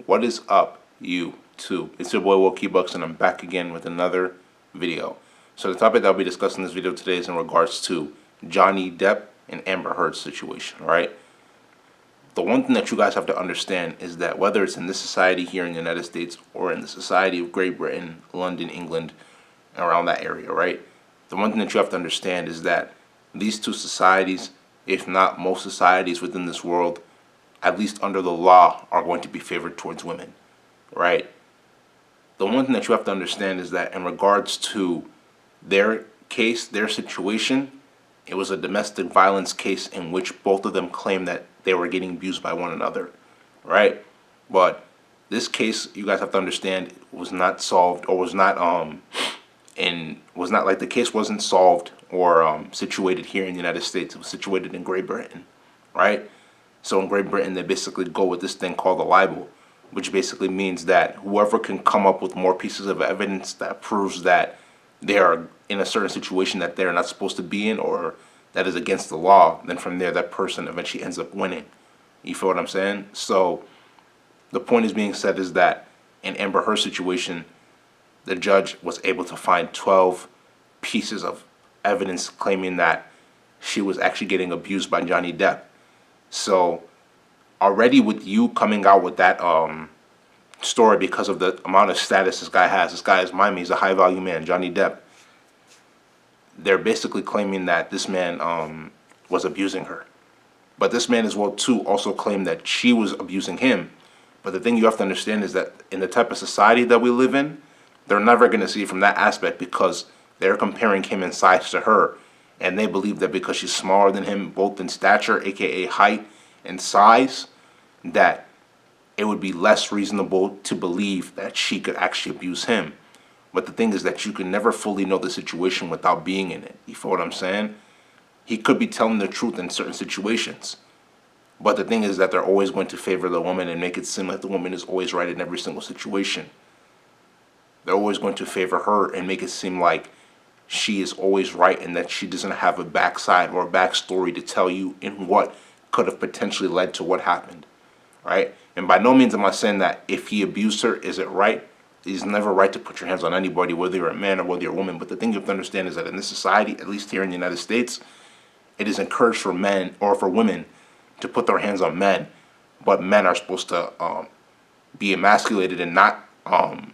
What is up, YouTube? It's your boy Wokey Bucks, and I'm back again with another video. So the topic that I'll be discussing in this video today is in regards to Johnny Depp and Amber Heard's situation, right? The one thing that you guys have to understand is that whether it's in this society here in the United States or in the society of Great Britain, London, England, around that area, right? The one thing that you have to understand is that these two societies, if not most societies within this world, at least under the law, are going to be favored towards women, right? The one thing that you have to understand is that in regards to their case, their situation, it was a domestic violence case in which both of them claimed that they were getting abused by one another, right? But this case, you guys have to understand, was not solved, or was not like the case wasn't solved or situated here in the United States. It was situated in Great Britain, right? So in Great Britain, they basically go with this thing called a libel, which basically means that whoever can come up with more pieces of evidence that proves that they are in a certain situation that they're not supposed to be in, or that is against the law, then from there that person eventually ends up winning. You feel what I'm saying? So the point is being said is that in Amber Heard's situation, the judge was able to find 12 pieces of evidence claiming that she was actually getting abused by Johnny Depp. So already with you coming out with that story, because of the amount of status this guy is Miami, he's a high value man, Johnny Depp. They're basically claiming that this man was abusing her. But this man as well too also claimed that she was abusing him. But the thing you have to understand is that in the type of society that we live in, they're never going to see it from that aspect, because they're comparing him in size to her. And they believe that because she's smaller than him, both in stature, aka height, and size, that it would be less reasonable to believe that she could actually abuse him. But the thing is that you can never fully know the situation without being in it. You feel what I'm saying? He could be telling the truth in certain situations. But the thing is that they're always going to favor the woman and make it seem like the woman is always right in every single situation. They're always going to favor her and make it seem like she is always right and that she doesn't have a backside or a backstory to tell you in what could have potentially led to what happened, right? And by no means am I saying that if he abused her, is it right? It's never right to put your hands on anybody, whether you're a man or whether you're a woman. But the thing you have to understand is that in this society, at least here in the United States, it is encouraged for men or for women to put their hands on men, but men are supposed to be emasculated and not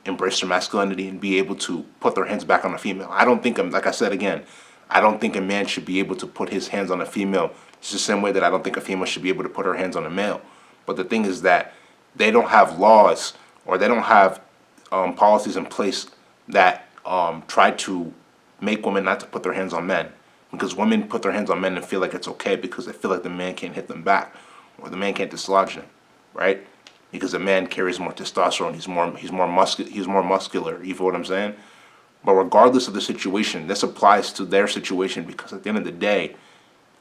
embrace their masculinity and be able to put their hands back on a female. I don't think, like I said again, I don't think a man should be able to put his hands on a female. It's the same way that I don't think a female should be able to put her hands on a male. But the thing is that they don't have laws, or they don't have policies in place that try to make women not to put their hands on men. Because women put their hands on men and feel like it's okay because they feel like the man can't hit them back, or the man can't dislodge them, right? Because a man carries more testosterone, he's more muscular. You feel what I'm saying? But regardless of the situation, this applies to their situation, because at the end of the day,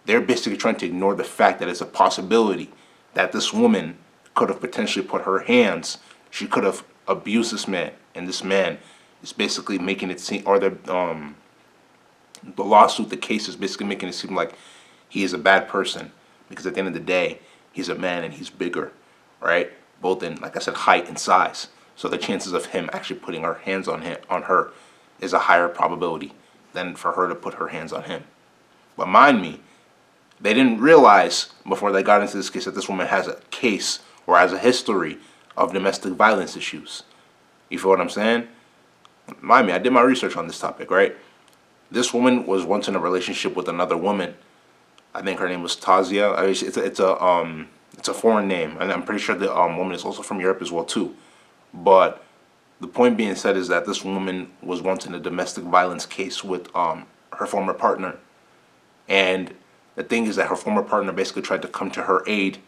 they're basically trying to ignore the fact that it's a possibility that this woman could have potentially put her hands, she could have abused this man, and this man is basically making it seem, or the lawsuit, the case is basically making it seem like he is a bad person, because at the end of the day, he's a man and he's bigger, right? Both in, like I said, height and size. So the chances of him actually putting her hands on her is a higher probability than for her to put her hands on him. But mind me, they didn't realize before they got into this case that this woman has a case, or has a history of domestic violence issues. You feel what I'm saying? Mind me, I did my research on this topic, right? This woman was once in a relationship with another woman. I think her name was Tazia. It's a foreign name, and I'm pretty sure the woman is also from Europe as well too. But the point being said is that this woman was once in a domestic violence case with her former partner, and the thing is that her former partner basically tried to come to her aid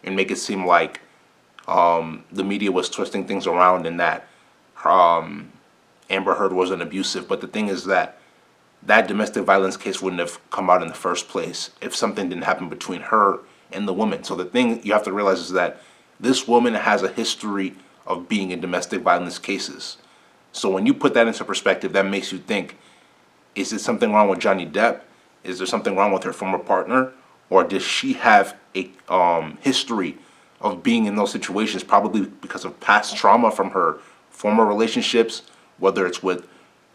and make it seem like the media was twisting things around, and that Amber Heard wasn't abusive. But the thing is that that domestic violence case wouldn't have come out in the first place if something didn't happen between her and the woman. So the thing you have to realize is that this woman has a history of being in domestic violence cases. So when you put that into perspective, that makes you think, is there something wrong with Johnny Depp? Is there something wrong with her former partner? Or does she have a history of being in those situations, probably because of past trauma from her former relationships, whether it's with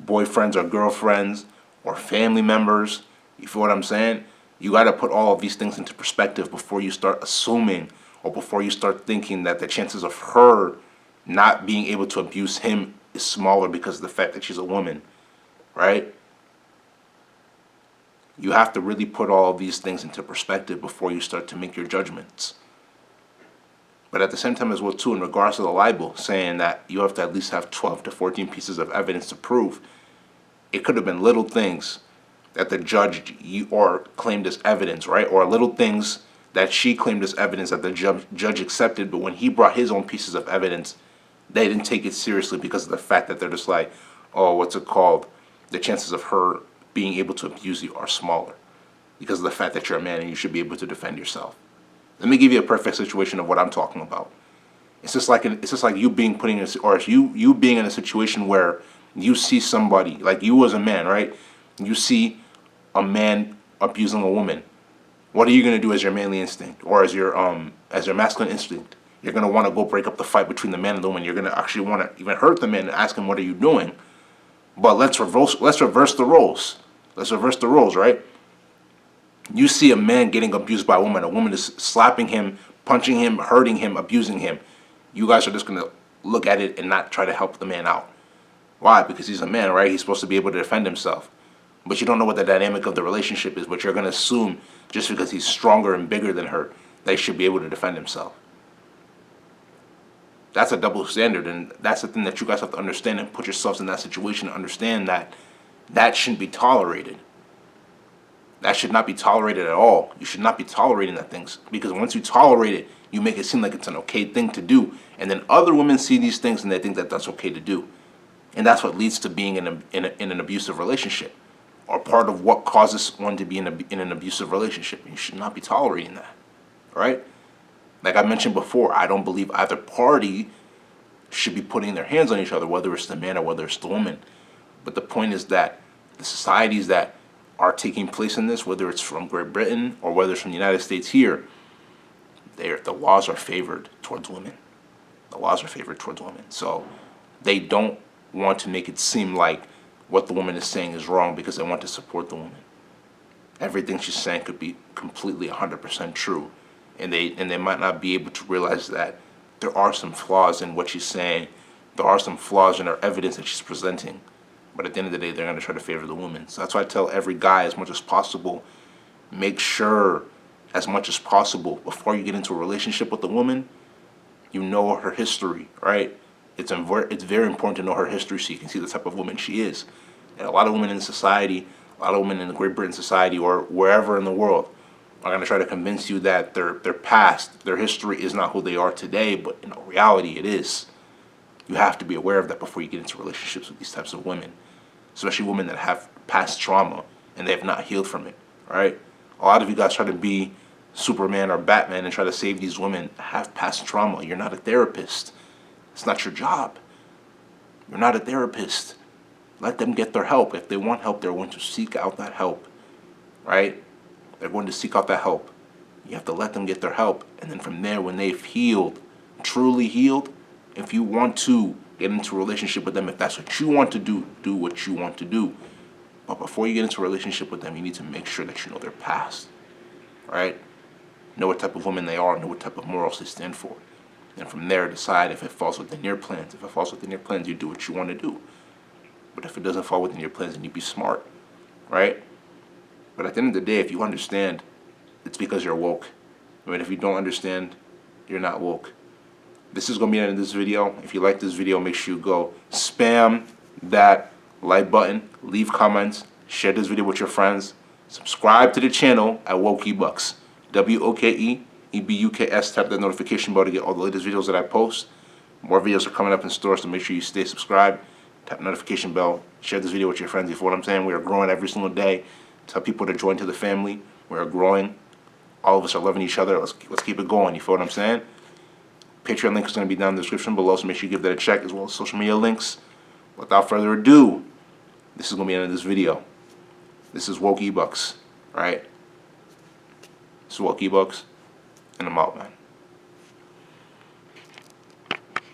boyfriends or girlfriends or family members. You feel what I'm saying? You got to put all of these things into perspective before you start assuming or before you start thinking that the chances of her not being able to abuse him is smaller because of the fact that she's a woman, right? You have to really put all of these things into perspective before you start to make your judgments. But at the same time as well, too, in regards to the libel, saying that you have to at least have 12 to 14 pieces of evidence to prove, it could have been little things that the judge or claimed as evidence, right? Or little things that she claimed as evidence that the judge accepted, but when he brought his own pieces of evidence, they didn't take it seriously because of the fact that they're just like, oh, what's it called? The chances of her being able to abuse you are smaller because of the fact that you're a man and you should be able to defend yourself. Let me give you a perfect situation of what I'm talking about. It's just like you being putting in, or you being in a situation where you see somebody, like you as a man, right? You see a man abusing a woman. What are you gonna do as your manly instinct, or as your masculine instinct? You're gonna want to go break up the fight between the man and the woman. You're gonna actually want to even hurt the man and ask him, "What are you doing?" But let's reverse the roles. Let's reverse the roles, right? You see a man getting abused by a woman is slapping him, punching him, hurting him, abusing him. You guys are just going to look at it and not try to help the man out. Why? Because he's a man, right? He's supposed to be able to defend himself. But you don't know what the dynamic of the relationship is, but you're going to assume just because he's stronger and bigger than her, that he should be able to defend himself. That's a double standard, and that's the thing that you guys have to understand and put yourselves in that situation and understand that that shouldn't be tolerated. That should not be tolerated at all. You should not be tolerating that things, because once you tolerate it, you make it seem like it's an okay thing to do, and then other women see these things and they think that that's okay to do, and that's what leads to being in an abusive relationship, or part of what causes one to be in an abusive relationship. You should not be tolerating that, right? Like I mentioned before, I don't believe either party should be putting their hands on each other, whether it's the man or whether it's the woman. But the point is that the societies that are taking place in this, whether it's from Great Britain or whether it's from the United States here, the laws are favored towards women. The laws are favored towards women. So they don't want to make it seem like what the woman is saying is wrong because they want to support the woman. Everything she's saying could be completely 100% true. And they might not be able to realize that there are some flaws in what she's saying. There are some flaws in her evidence that she's presenting. But at the end of the day, they're going to try to favor the woman. So that's why I tell every guy, as much as possible, make sure as much as possible before you get into a relationship with a woman, you know her history, right? It's very important to know her history so you can see the type of woman she is. And a lot of women in society, a lot of women in the Great Britain society or wherever in the world are going to try to convince you that their past, their history is not who they are today, but in reality it is. You have to be aware of that before you get into relationships with these types of women, especially women that have past trauma and they have not healed from it, right? A lot of you guys try to be Superman or Batman and try to save these women that have past trauma. You're not a therapist. It's not your job. You're not a therapist. Let them get their help. If they want help, they're going to seek out that help, right? They're going to seek out that help. You have to let them get their help. And then from there, when they've healed, truly healed, if you want to get into a relationship with them, if that's what you want to do, do what you want to do. But before you get into a relationship with them, you need to make sure that you know their past, right? Know what type of woman they are, know what type of morals they stand for. And from there, decide if it falls within your plans. If it falls within your plans, you do what you want to do. But if it doesn't fall within your plans, then you be smart, right? But at the end of the day, if you understand, it's because you're woke. I mean, if you don't understand, you're not woke. This is going to be the end of this video. If you like this video, make sure you go spam that like button, leave comments, share this video with your friends, subscribe to the channel at WokeEbucks, WokeEbucks. Tap that notification bell to get all the latest videos that I post. More videos are coming up in store, so make sure you stay subscribed. Tap the notification bell, share this video with your friends. You feel what I'm saying? We are growing every single day. Tell people to join to the family. We are growing. All of us are loving each other. Let's keep it going. You feel what I'm saying? Patreon link is going to be down in the description below, so make sure you give that a check, as well as social media links. Without further ado, this is going to be the end of this video. This is WokeEbucks, right? This is WokeEbucks, and I'm out, man.